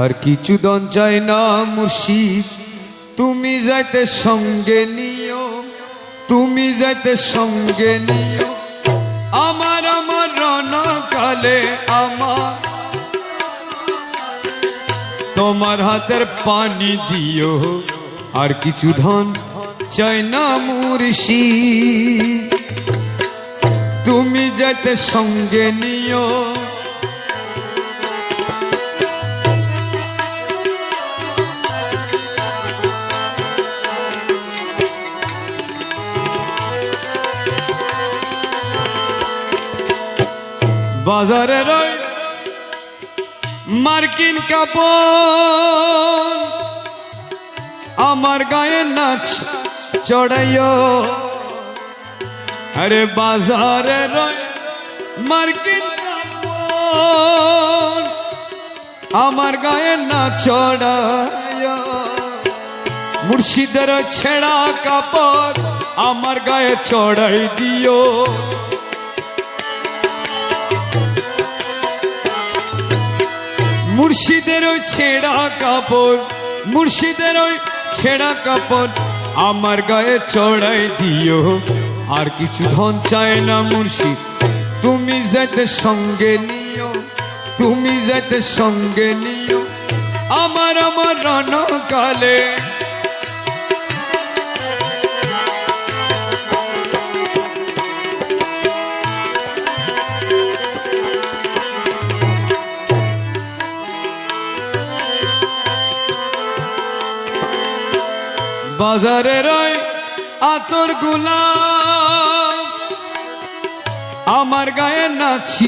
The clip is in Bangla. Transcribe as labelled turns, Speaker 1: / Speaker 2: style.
Speaker 1: আর কিছু দন চাই না মুর্শিদ, তুমি যাইতে সঙ্গে নিও, তুমি যাইতে সঙ্গে নিও আমার আমার রণকালে আমার, তোমার হাতের পানি দিও। আর কিছু ধন চাই না মুর্শিদ, তুমি যাইতে সঙ্গে নিও। বাজারে রয় মার্কিন কাপড়, আমার গায়ে নাচ চড়াইও। আরে বাজারে রয় মার্কিন কাপড়, আমার গায়ে নাচ চড়াইও। মুর্শিদের ছেঁড়া কাপড় আমার গায়ে চড়াই দিও। মুর্শিদের ওই ছেঁড়া কাপড়, মুর্শিদের ওই ছেঁড়া কাপড় আমার গায়ে চড়াই দিও। আর কিছু ধন চায় না মুর্শিদ, তুমি যাইতে সঙ্গে নিও, তুমি যাইতে সঙ্গে নিও আমার আমার রণকালে। বাজারে রয় আতর গোলাপ আমার গায়ে নাচি